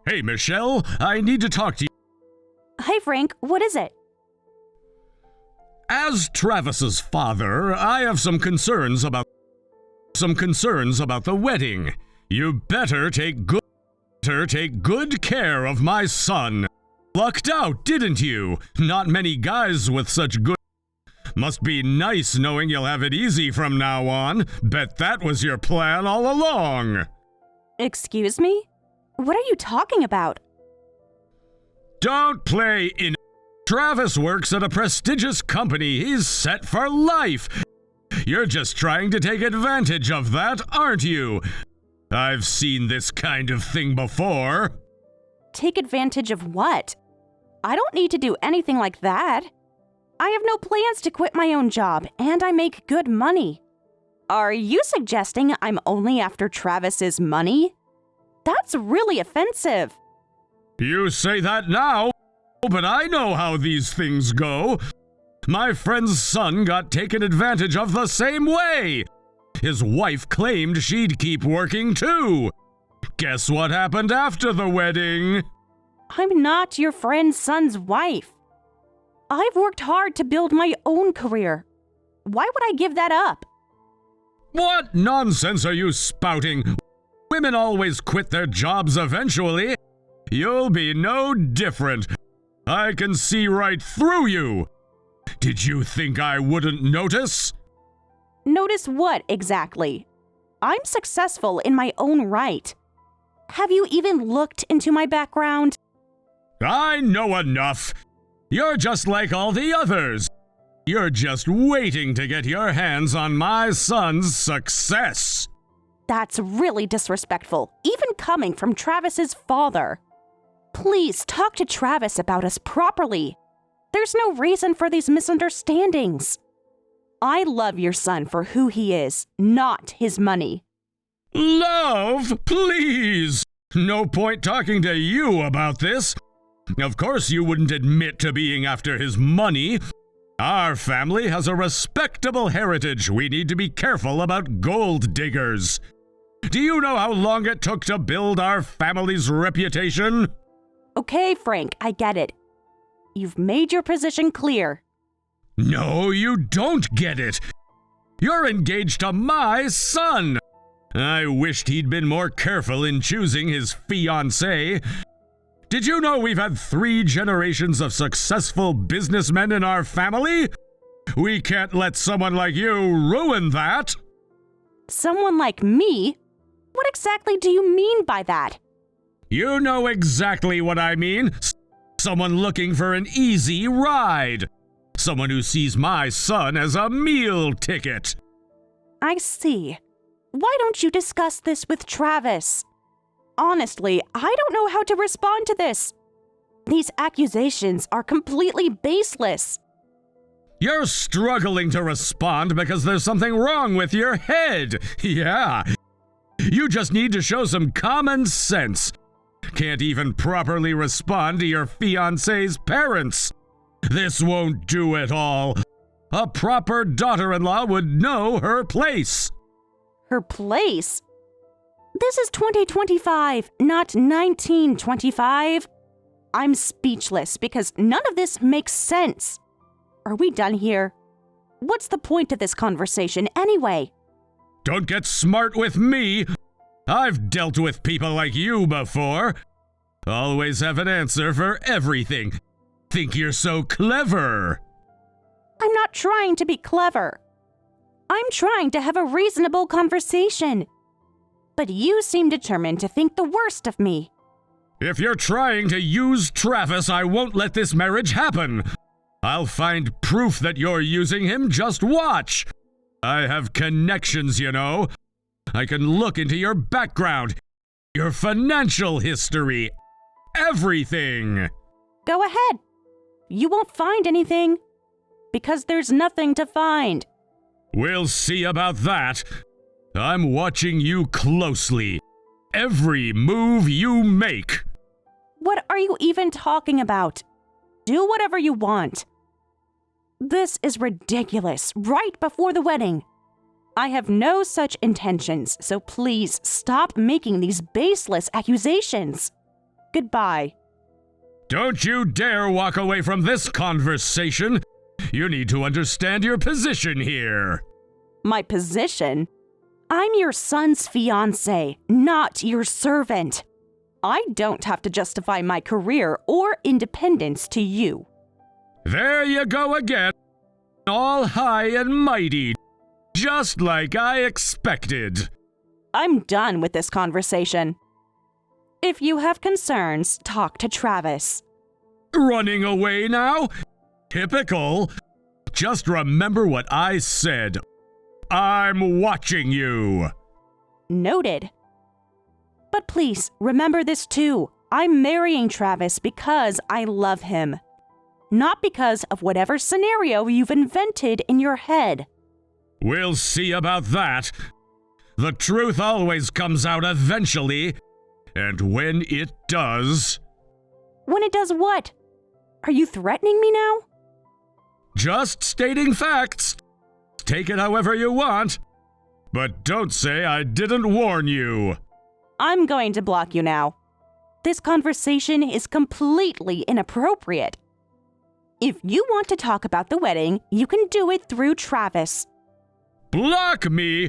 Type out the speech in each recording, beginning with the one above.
Hey, Michelle, I need to talk to you. Hi, Frank. What is it? As Travis's father, I have some concerns about the wedding. You better take good care of my son. Lucked out, didn't you? Not many guys with such good. Must be nice knowing you'll have it easy from now on. Bet that was your plan all along. Excuse me? What are you talking about? Don't play in. Travis works at a prestigious company. He's set for life. You're just trying to take advantage of that, aren't you? I've seen this kind of thing before. Take advantage of what? I don't need to do anything like that. I have no plans to quit my own job, and I make good money. Are you suggesting I'm only after Travis's money? That's really offensive. You say that now, but I know how these things go. My friend's son got taken advantage of the same way. His wife claimed she'd keep working too. Guess what happened after the wedding? I'm not your friend's son's wife. I've worked hard to build my own career. Why would I give that up? What nonsense are you spouting? Women always quit their jobs eventually. You'll be no different. I can see right through you. Did you think I wouldn't notice? Notice what exactly? I'm successful in my own right. Have you even looked into my background? I know enough. You're just like all the others. You're just waiting to get your hands on my son's success. That's really disrespectful, even coming from Travis's father. Please talk to Travis about us properly. There's no reason for these misunderstandings. I love your son for who he is, not his money. Love, please! No point talking to you about this. Of course you wouldn't admit to being after his money. Our family has a respectable heritage. We need to be careful about gold diggers. Do you know how long it took to build our family's reputation? Okay, Frank, I get it. You've made your position clear. No, you don't get it. You're engaged to my son. I wished he'd been more careful in choosing his fiancée. Did you know we've had 3 generations of successful businessmen in our family? We can't let someone like you ruin that. Someone like me? What exactly do you mean by that? You know exactly what I mean. Someone looking for an easy ride. Someone who sees my son as a meal ticket. I see. Why don't you discuss this with Travis? Honestly, I don't know how to respond to this. These accusations are completely baseless. You're struggling to respond because there's something wrong with your head. Yeah. You just need to show some common sense. Can't even properly respond to your fiancé's parents. This won't do at all. A proper daughter-in-law would know her place. Her place? This is 2025, not 1925. I'm speechless because none of this makes sense. Are we done here? What's the point of this conversation anyway? Don't get smart with me. I've dealt with people like you before. Always have an answer for everything. Think you're so clever. I'm not trying to be clever. I'm trying to have a reasonable conversation. But you seem determined to think the worst of me. If you're trying to use Travis, I won't let this marriage happen. I'll find proof that you're using him. Just watch. I have connections, you know. I can look into your background, your financial history, everything. Go ahead. You won't find anything. Because there's nothing to find. We'll see about that. I'm watching you closely. Every move you make. What are you even talking about? Do whatever you want. This is ridiculous. Right before the wedding. I have no such intentions, so please stop making these baseless accusations. Goodbye. Don't you dare walk away from this conversation. You need to understand your position here. My position? I'm your son's fiancé, not your servant. I don't have to justify my career or independence to you. There you go again, all high and mighty, just like I expected. I'm done with this conversation. If you have concerns, talk to Travis. Running away now? Typical. Just remember what I said. I'm watching you. Noted. But please, remember this too. I'm marrying Travis because I love him. Not because of whatever scenario you've invented in your head. We'll see about that. The truth always comes out eventually. And when it does... When it does what? Are you threatening me now? Just stating facts. Take it however you want. But don't say I didn't warn you. I'm going to block you now. This conversation is completely inappropriate. If you want to talk about the wedding, you can do it through Travis. Block me?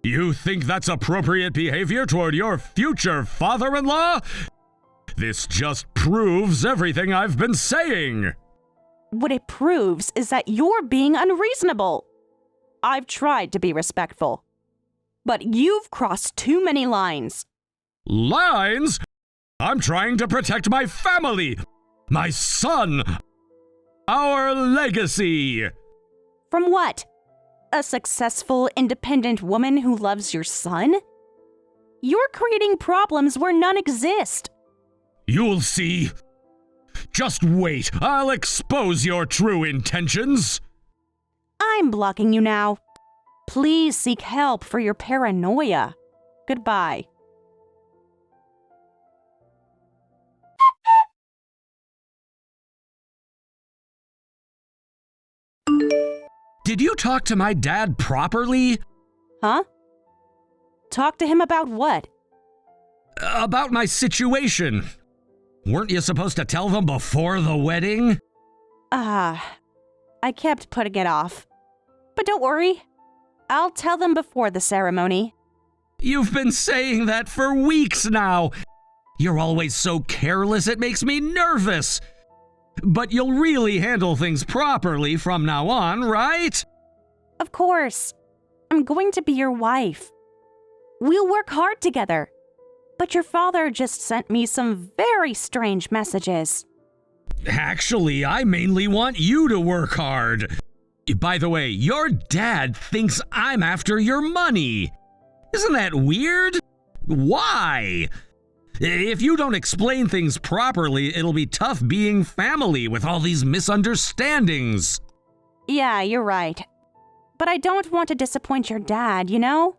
You think that's appropriate behavior toward your future father-in-law? This just proves everything I've been saying. What it proves is that you're being unreasonable. I've tried to be respectful, but you've crossed too many lines. Lines? I'm trying to protect my family, my son, our legacy. From what? A successful, independent woman who loves your son? You're creating problems where none exist. You'll see. Just wait. I'll expose your true intentions. I'm blocking you now. Please seek help for your paranoia. Goodbye. Did you talk to my dad properly? Huh? Talk to him about what? About my situation. Weren't you supposed to tell them before the wedding? I kept putting it off. But don't worry. I'll tell them before the ceremony. You've been saying that for weeks now. You're always so careless it makes me nervous. But you'll really handle things properly from now on, right? Of course. I'm going to be your wife. We'll work hard together. But your father just sent me some very strange messages. Actually, I mainly want you to work hard. By the way, your dad thinks I'm after your money. Isn't that weird? Why? If you don't explain things properly, it'll be tough being family with all these misunderstandings. Yeah, you're right. But I don't want to disappoint your dad, you know?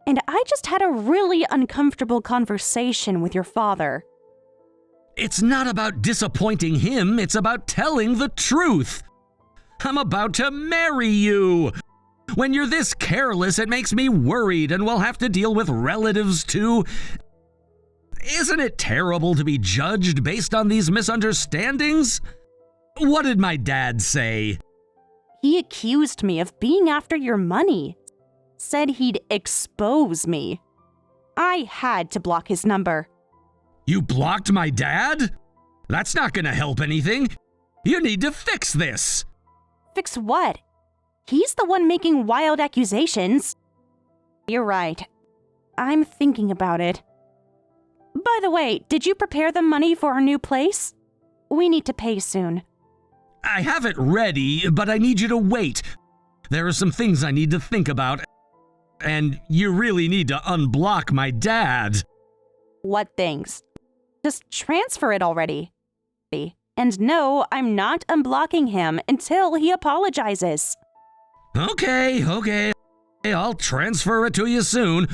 And I just had a really uncomfortable conversation with your father. It's not about disappointing him, it's about telling the truth. I'm about to marry you. When you're this careless, it makes me worried, and we'll have to deal with relatives too. Isn't it terrible to be judged based on these misunderstandings? What did my dad say? He accused me of being after your money. Said he'd expose me. I had to block his number. You blocked my dad? That's not gonna help anything. You need to fix this. Fix what? He's the one making wild accusations. You're right. I'm thinking about it. By the way, did you prepare the money for our new place? We need to pay soon. I have it ready, but I need you to wait. There are some things I need to think about. And you really need to unblock my dad. What things? Just transfer it already. And no, I'm not unblocking him until he apologizes. Okay. I'll transfer it to you soon.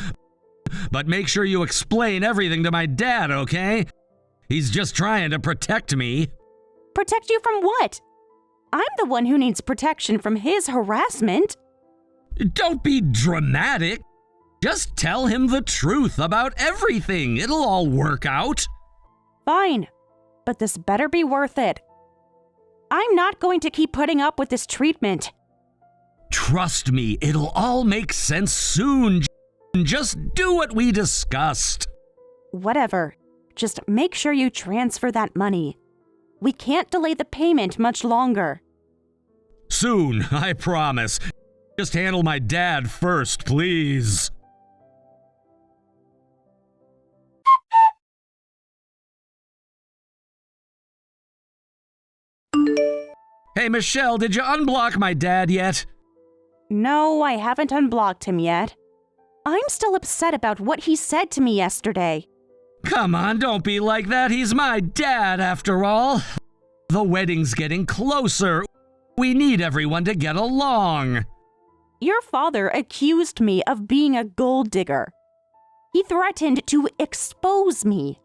But make sure you explain everything to my dad, okay? He's just trying to protect me. Protect you from what? I'm the one who needs protection from his harassment. Don't be dramatic. Just tell him the truth about everything. It'll all work out. Fine, but this better be worth it. I'm not going to keep putting up with this treatment. Trust me, it'll all make sense soon. Just do what we discussed. Whatever. Just make sure you transfer that money. We can't delay the payment much longer. Soon, I promise. Just handle my dad first, please. Hey, Michelle, did you unblock my dad yet? No, I haven't unblocked him yet. I'm still upset about what he said to me yesterday. Come on, don't be like that. He's my dad, after all. The wedding's getting closer. We need everyone to get along. Your father accused me of being a gold digger. He threatened to expose me.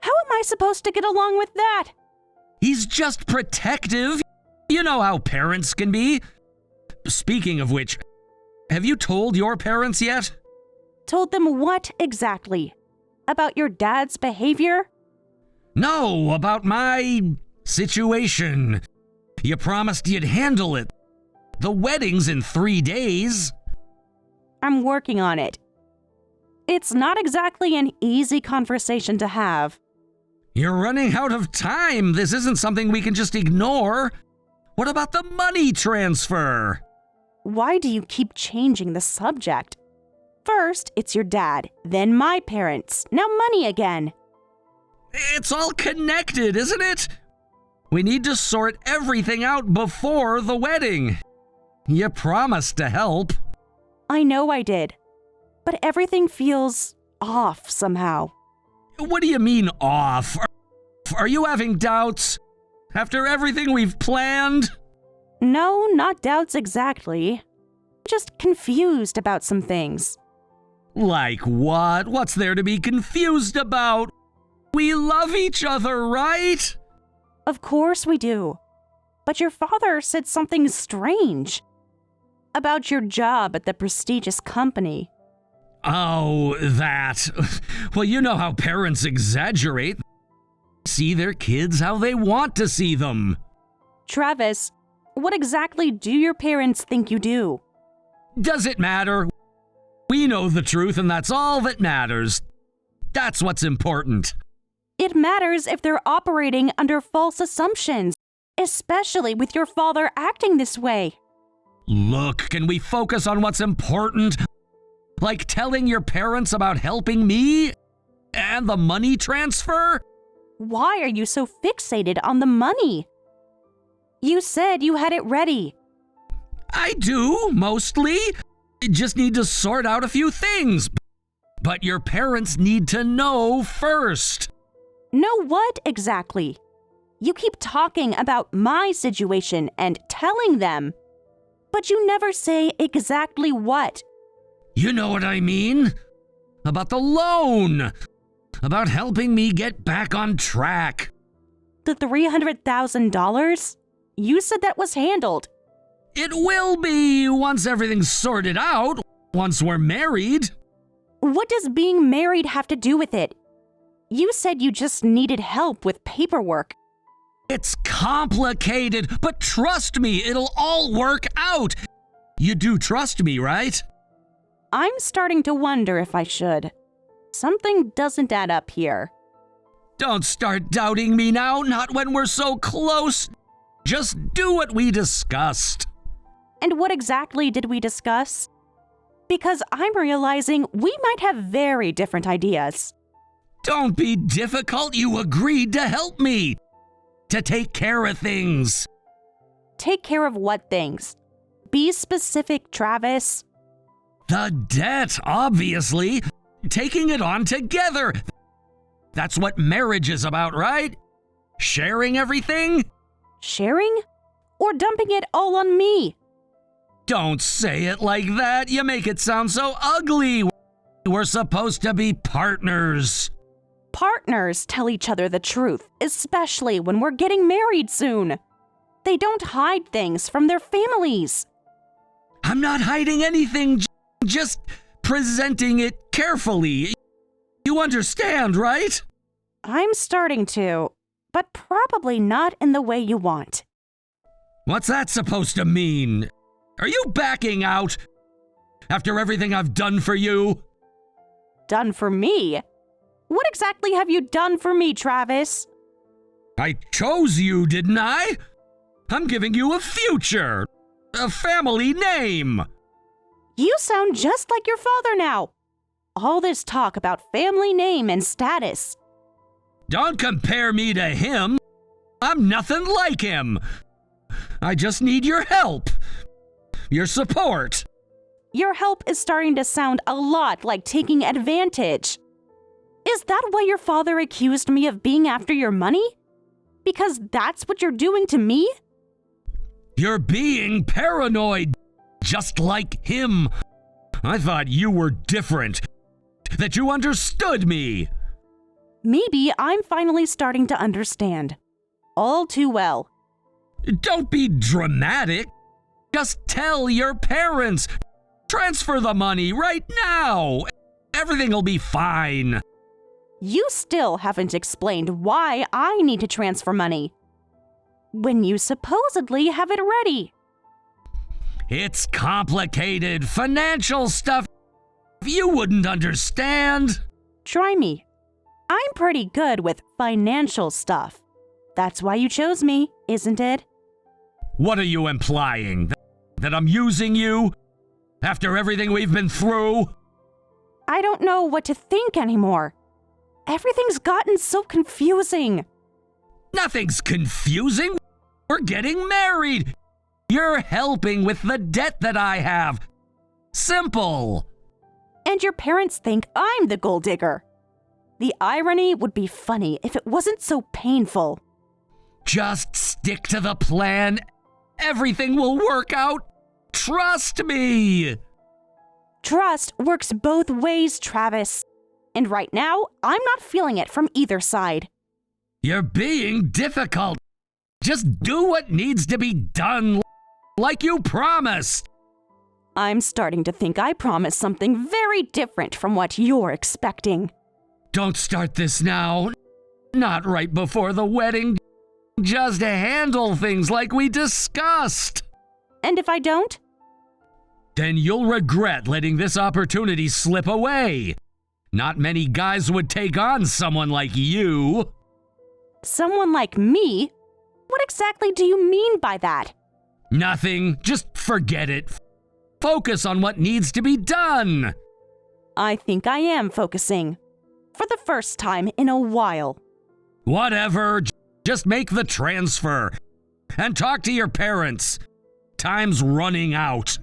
How am I supposed to get along with that? He's just protective. You know how parents can be. Speaking of which, have you told your parents yet? Told them what exactly? About your dad's behavior? No, about my situation. You promised you'd handle it. The wedding's in 3 days. I'm working on it. It's not exactly an easy conversation to have. You're running out of time. This isn't something we can just ignore. What about the money transfer? Why do you keep changing the subject? First, it's your dad, then my parents, now money again. It's all connected, isn't it? We need to sort everything out before the wedding. You promised to help. I know I did, but everything feels off somehow. What do you mean off? Are you having doubts? After everything we've planned? No, not doubts exactly. Just confused about some things. Like what? What's there to be confused about? We love each other, right? Of course we do. But your father said something strange about your job at the prestigious company. Oh, that. Well, you know how parents exaggerate. See their kids how they want to see them. Travis, what exactly do your parents think you do? Does it matter? We know the truth, and that's all that matters. That's what's important. It matters if they're operating under false assumptions, especially with your father acting this way. Look, can we focus on what's important? Like telling your parents about helping me? And the money transfer? Why are you so fixated on the money? You said you had it ready. I do, mostly. Just need to sort out a few things. But your parents need to know first. Know what exactly? You keep talking about my situation and telling them, but you never say exactly what. You know what I mean? About the loan. About helping me get back on track. The $300,000? You said that was handled. It will be once everything's sorted out, once we're married. What does being married have to do with it? You said you just needed help with paperwork. It's complicated, but trust me, it'll all work out. You do trust me, right? I'm starting to wonder if I should. Something doesn't add up here. Don't start doubting me now, not when we're so close. Just do what we discussed. And what exactly did we discuss? Because I'm realizing we might have very different ideas. Don't be difficult. You agreed to help me. To take care of things. Take care of what things? Be specific, Travis. The debt, obviously. Taking it on together. That's what marriage is about, right? Sharing everything? Sharing? Or dumping it all on me? Don't say it like that. You make it sound so ugly. We're supposed to be partners. Partners tell each other the truth, especially when we're getting married soon. They don't hide things from their families. I'm not hiding anything, just presenting it carefully. You understand, right? I'm starting to, but probably not in the way you want. What's that supposed to mean? Are you backing out? After everything I've done for you? Done for me? What exactly have you done for me, Travis? I chose you, didn't I? I'm giving you a future. A family name. You sound just like your father now. All this talk about family name and status. Don't compare me to him. I'm nothing like him. I just need your help. Your support. Your help is starting to sound a lot like taking advantage. Is that why your father accused me of being after your money? Because that's what you're doing to me? You're being paranoid, just like him. I thought you were different, that you understood me. Maybe I'm finally starting to understand. All too well. Don't be dramatic. Just tell your parents. Transfer the money right now. Everything will be fine. You still haven't explained why I need to transfer money when you supposedly have it ready. It's complicated financial stuff. You wouldn't understand. Try me. I'm pretty good with financial stuff. That's why you chose me, isn't it? What are you implying? That I'm using you? After everything we've been through? I don't know what to think anymore. Everything's gotten so confusing. Nothing's confusing. We're getting married. You're helping with the debt that I have. Simple. And your parents think I'm the gold digger. The irony would be funny if it wasn't so painful. Just stick to the plan. Everything will work out. Trust me. Trust works both ways, Travis. And right now, I'm not feeling it from either side. You're being difficult. Just do what needs to be done, like you promised. I'm starting to think I promised something very different from what you're expecting. Don't start this now. Not right before the wedding. Just handle things like we discussed. And if I don't? Then you'll regret letting this opportunity slip away. Not many guys would take on someone like you. Someone like me? What exactly do you mean by that? Nothing. Just forget it. Focus on what needs to be done. I think I am focusing. For the first time in a while. Whatever. Just make the transfer. And talk to your parents. Time's running out.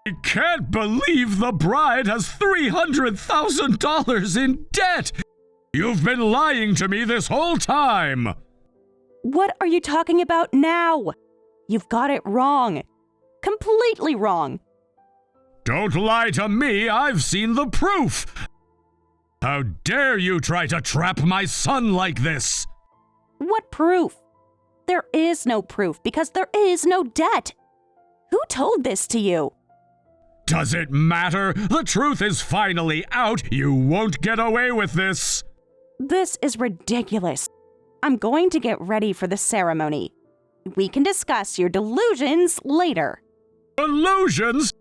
I can't believe the bride has $300,000 in debt! You've been lying to me this whole time! What are you talking about now? You've got it wrong. Completely wrong. Don't lie to me, I've seen the proof! How dare you try to trap my son like this? What proof? There is no proof because there is no debt. Who told this to you? Does it matter? The truth is finally out. You won't get away with this. This is ridiculous. I'm going to get ready for the ceremony. We can discuss your delusions later. Delusions?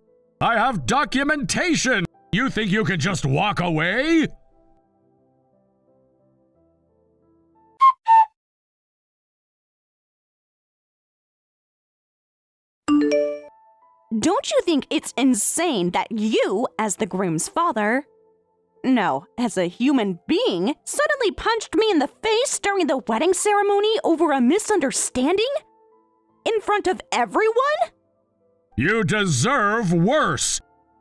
I have documentation. You think you can just walk away? Don't you think it's insane that you, as the groom's father, no, as a human being, suddenly punched me in the face during the wedding ceremony over a misunderstanding? In front of everyone? You deserve worse.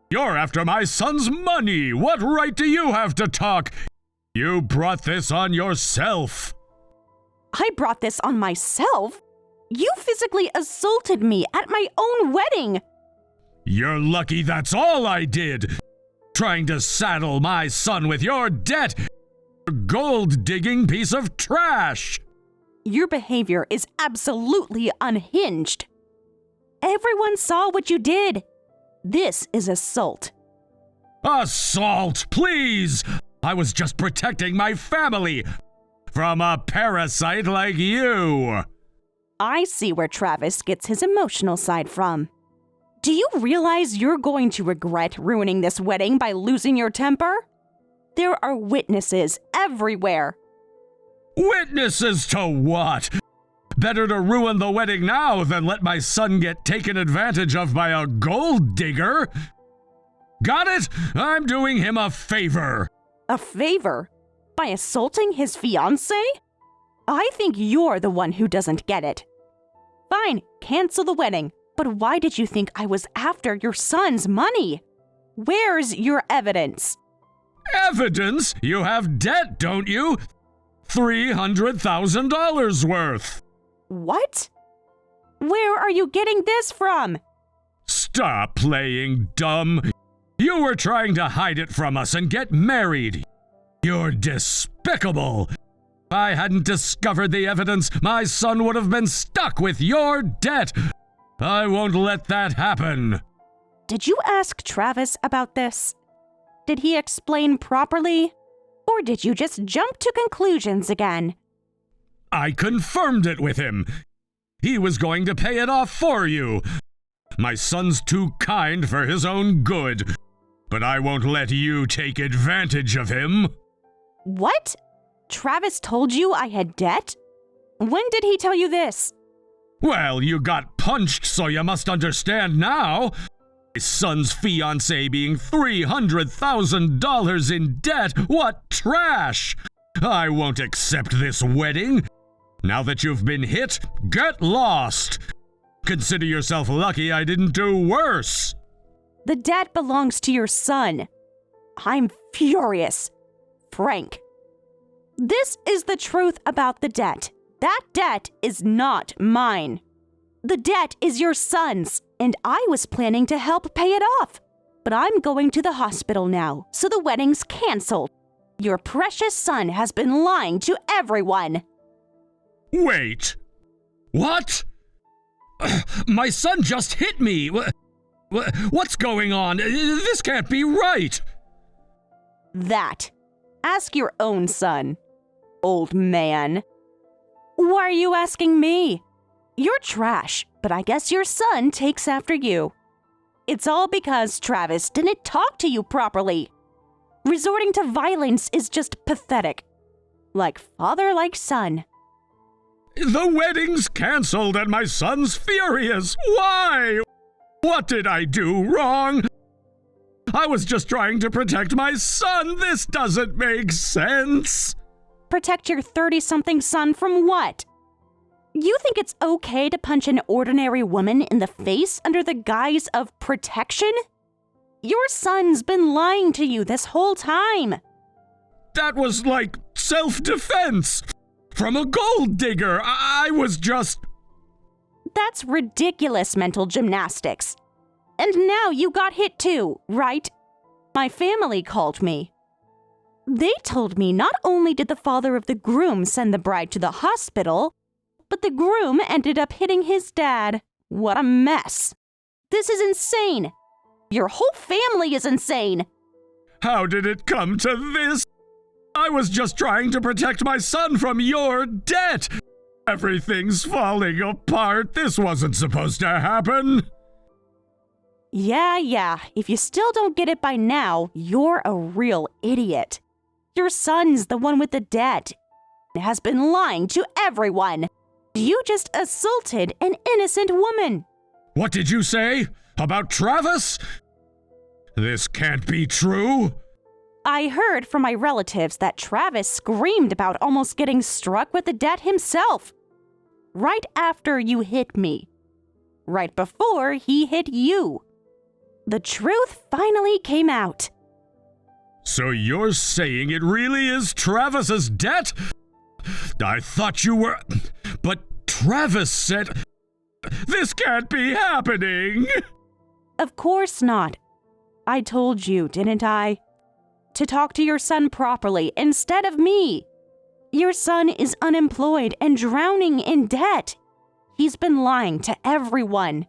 You're after my son's money. What right do you have to talk? You brought this on yourself. I brought this on myself? You physically assaulted me at my own wedding. You're lucky that's all I did. Trying to saddle my son with your debt. gold-digging piece of trash! Your behavior is absolutely unhinged. Everyone saw what you did. This is assault. Assault, please! I was just protecting my family from a parasite like you. I see where Travis gets his emotional side from. Do you realize you're going to regret ruining this wedding by losing your temper? There are witnesses everywhere. Witnesses to what? Better to ruin the wedding now than let my son get taken advantage of by a gold digger. Got it? I'm doing him a favor. A favor? By assaulting his fiancée? I think you're the one who doesn't get it. Fine, cancel the wedding. But why did you think I was after your son's money? Where's your evidence? Evidence? You have debt, don't you? $300,000 worth. What? Where are you getting this from? Stop playing dumb. You were trying to hide it from us and get married. You're despicable. If I hadn't discovered the evidence, my son would have been stuck with your debt. I won't let that happen. Did you ask Travis about this? Did he explain properly? Or did you just jump to conclusions again? I confirmed it with him. He was going to pay it off for you. My son's too kind for his own good, but I won't let you take advantage of him. What? Travis told you I had debt? When did he tell you this? Well, you got punched, so you must understand now. My son's fiancé being $300,000 in debt, what trash! I won't accept this wedding. Now that you've been hit, get lost. Consider yourself lucky I didn't do worse. The debt belongs to your son. I'm furious. Frank, this is the truth about the debt. That debt is not mine. The debt is your son's, and I was planning to help pay it off. But I'm going to the hospital now, so the wedding's canceled. Your precious son has been lying to everyone. Wait. What? My son just hit me. What's going on? This can't be right. That. Ask your own son, old man. Why are you asking me? You're trash, but I guess your son takes after you. It's all because Travis didn't talk to you properly. Resorting to violence is just pathetic. Like father, like son. The wedding's canceled and my son's furious. Why? What did I do wrong? I was just trying to protect my son. This doesn't make sense. Protect your 30-something son from what? You think it's okay to punch an ordinary woman in the face under the guise of protection? Your son's been lying to you this whole time. That was like self-defense. From a gold digger. I was just... That's ridiculous mental gymnastics. And now you got hit too, right? My family called me. They told me not only did the father of the groom send the bride to the hospital, but the groom ended up hitting his dad. What a mess. This is insane. Your whole family is insane. How did it come to this? I was just trying to protect my son from your debt. Everything's falling apart. This wasn't supposed to happen. Yeah. If you still don't get it by now, you're a real idiot. Your son's the one with the debt. He has been lying to everyone. You just assaulted an innocent woman. What did you say? About Travis? This can't be true. I heard from my relatives that Travis screamed about almost getting struck with the debt himself. Right after you hit me. Right before he hit you. The truth finally came out. So you're saying it really is Travis's debt? I thought you were... But Travis said... This can't be happening! Of course not. I told you, didn't I? to talk to your son properly instead of me. Your son is unemployed and drowning in debt. He's been lying to everyone.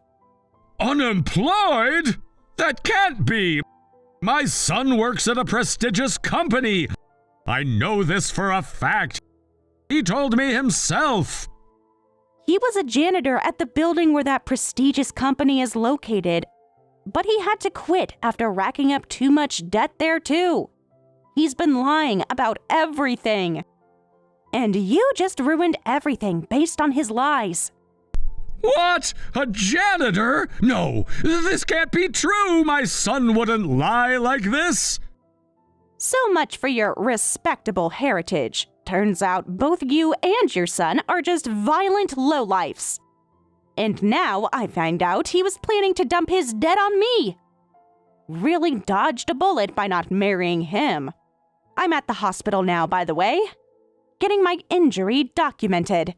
Unemployed? That can't be! My son works at a prestigious company. I know this for a fact. He told me himself. He was a janitor at the building where that prestigious company is located, but he had to quit after racking up too much debt there too. He's been lying about everything. And you just ruined everything based on his lies. What? A janitor? No, this can't be true. My son wouldn't lie like this. So much for your respectable heritage. Turns out both you and your son are just violent lowlifes. And now I find out he was planning to dump his debt on me. Really dodged a bullet by not marrying him. I'm at the hospital now, by the way, getting my injury documented.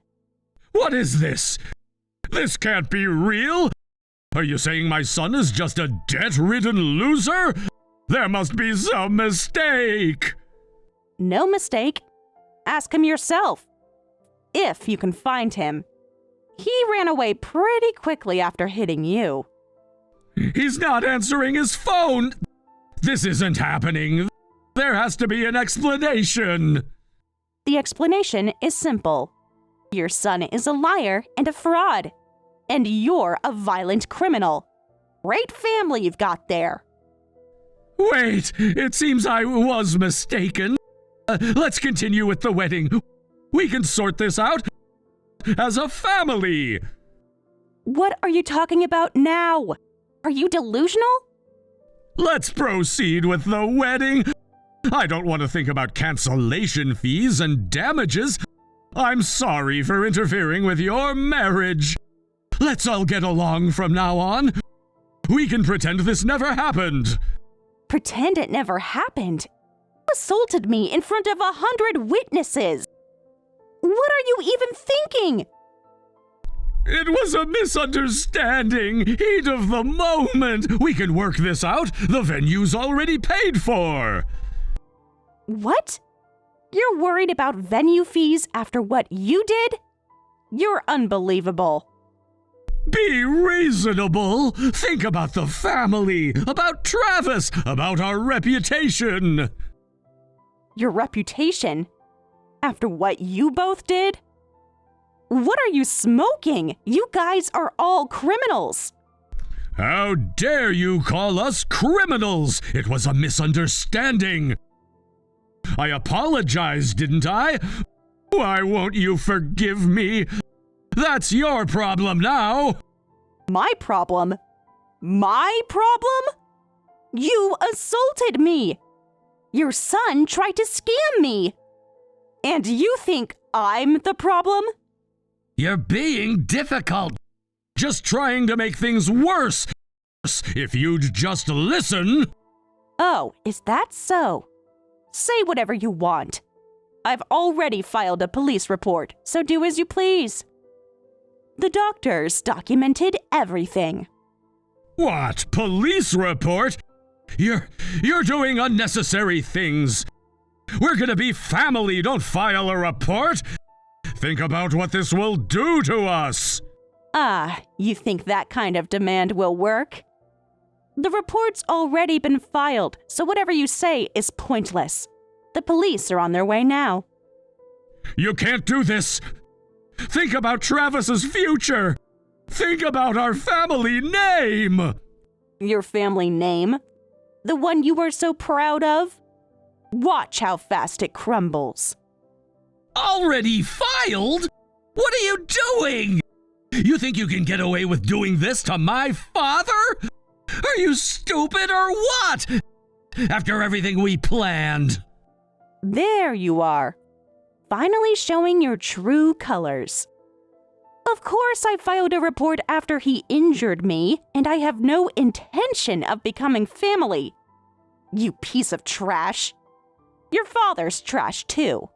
What is this? This can't be real! Are you saying my son is just a debt-ridden loser? There must be some mistake! No mistake. Ask him yourself. If you can find him. He ran away pretty quickly after hitting you. He's not answering his phone! This isn't happening. There has to be an explanation. The explanation is simple. Your son is a liar and a fraud. And you're a violent criminal. Great family you've got there. Wait, it seems I was mistaken. Let's continue with the wedding. We can sort this out as a family. What are you talking about now? Are you delusional? Let's proceed with the wedding. I don't want to think about cancellation fees and damages. I'm sorry for interfering with your marriage. Let's all get along from now on. We can pretend this never happened. Pretend it never happened? You assaulted me in front of 100 witnesses. What are you even thinking? It was a misunderstanding. Heat of the moment. We can work this out. The venue's already paid for. What? You're worried about venue fees after what you did? You're unbelievable. Be reasonable. Think about the family, about Travis, about our reputation. Your reputation? After what you both did? What are you smoking? You guys are all criminals. How dare you call us criminals? It was a misunderstanding. I apologized, didn't I? Why won't you forgive me? That's your problem now. My problem? My problem? You assaulted me. Your son tried to scam me. And you think I'm the problem? You're being difficult. Just trying to make things worse. If you'd just listen. Oh, is that so? Say whatever you want. I've already filed a police report, so do as you please. The doctors documented everything. What? Police report? You're doing unnecessary things. We're gonna be family, don't file a report. Think about what this will do to us. Ah, you think that kind of demand will work? The report's already been filed, so whatever you say is pointless. The police are on their way now. You can't do this. Think about Travis's future. Think about our family name. Your family name? The one you were so proud of? Watch how fast it crumbles. Already filed? What are you doing? You think you can get away with doing this to my father? Are you stupid or what? After everything we planned. There you are. Finally showing your true colors. Of course I filed a report after he injured me, and I have no intention of becoming family. You piece of trash. Your father's trash too.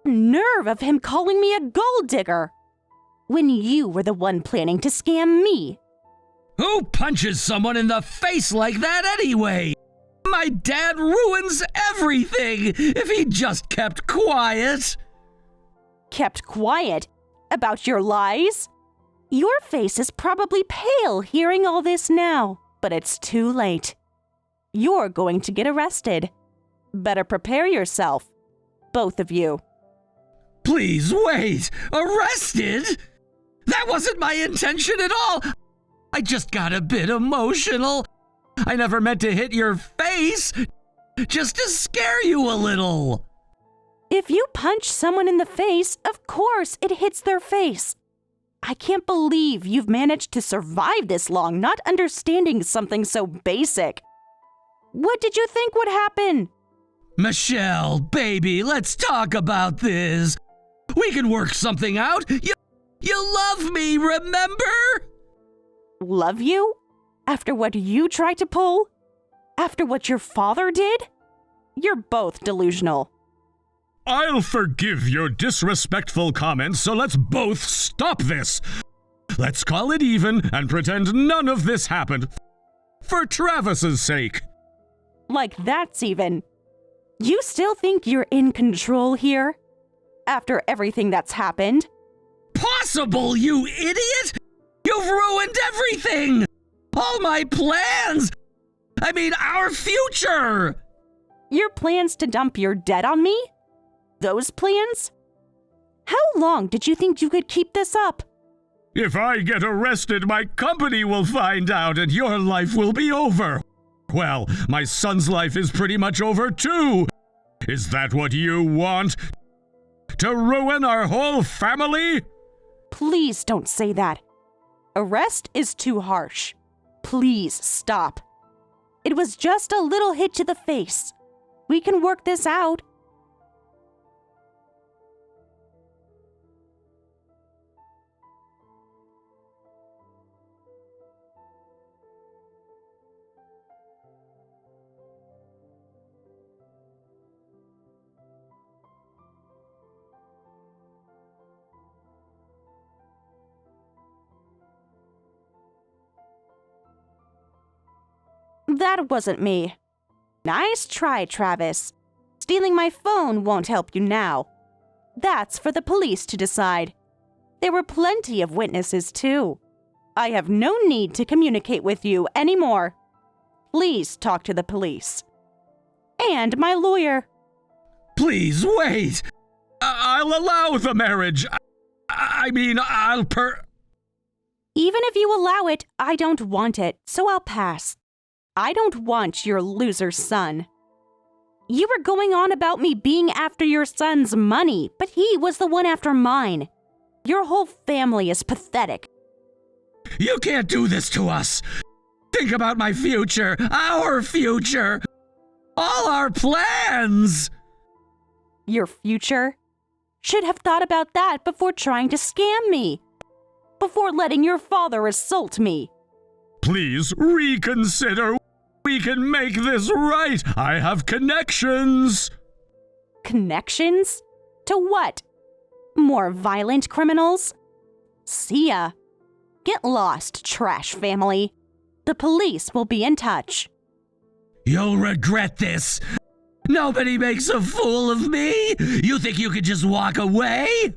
Nerve of him calling me a gold digger. When you were the one planning to scam me. Who punches someone in the face like that anyway? My My dad ruins everything if he just kept quiet. Kept quiet? About your lies? Your face is probably pale hearing all this now, but it's too late. You're going to get arrested. Better prepare yourself, both of you. Please wait! Arrested? That wasn't my intention at all! I just got a bit emotional. I never meant to hit your face, just to scare you a little. If you punch someone in the face, of course it hits their face. I can't believe you've managed to survive this long not understanding something so basic. What did you think would happen? Michelle, baby, let's talk about this. We can work something out. You love me, remember? Love you? After what you tried to pull? After what your father did? You're both delusional. I'll forgive your disrespectful comments, so let's both stop this. Let's call it even and pretend none of this happened. For Travis's sake. Like that's even. You still think you're in control here? After everything that's happened? Possible, you idiot! You've ruined everything! All my plans! I mean, our future! Your plans to dump your debt on me? Those plans? How long did you think you could keep this up? If I get arrested, my company will find out and your life will be over. Well, my son's life is pretty much over too. Is that what you want? To ruin our whole family? Please don't say that. Arrest is too harsh. Please stop. It was just a little hit to the face. We can work this out. That wasn't me. Nice try, Travis. Stealing my phone won't help you now. That's for the police to decide. There were plenty of witnesses, too. I have no need to communicate with you anymore. Please talk to the police. And my lawyer. Please wait! I'll allow the marriage. Even if you allow it, I don't want it, so I'll pass. I don't want your loser son. You were going on about me being after your son's money, but he was the one after mine. Your whole family is pathetic. You can't do this to us. Think about my future, our future, all our plans. Your future? Should have thought about that before trying to scam me. Before letting your father assault me. Please reconsider. We can make this right. I have connections. Connections? To what? More violent criminals? See ya. Get lost, trash family. The police will be in touch. You'll regret this. Nobody makes a fool of me. You think you could just walk away?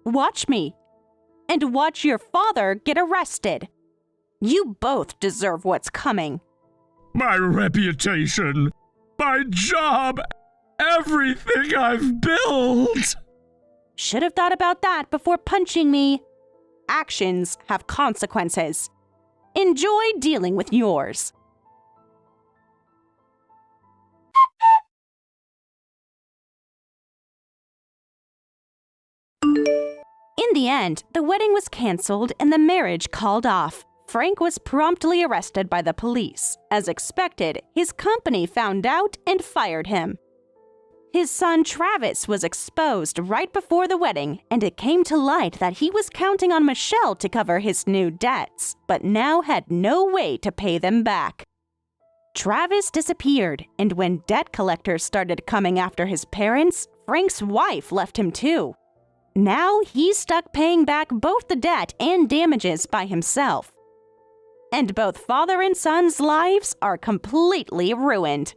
Watch me. And watch your father get arrested. You both deserve what's coming. My reputation, my job, everything I've built. Should have thought about that before punching me. Actions have consequences. Enjoy dealing with yours. In the end, the wedding was canceled and the marriage called off. Frank was promptly arrested by the police. As expected, his company found out and fired him. His son Travis was exposed right before the wedding, and it came to light that he was counting on Michelle to cover his new debts, but now had no way to pay them back. Travis disappeared, and when debt collectors started coming after his parents, Frank's wife left him too. Now he's stuck paying back both the debt and damages by himself. and both father and son's lives are completely ruined.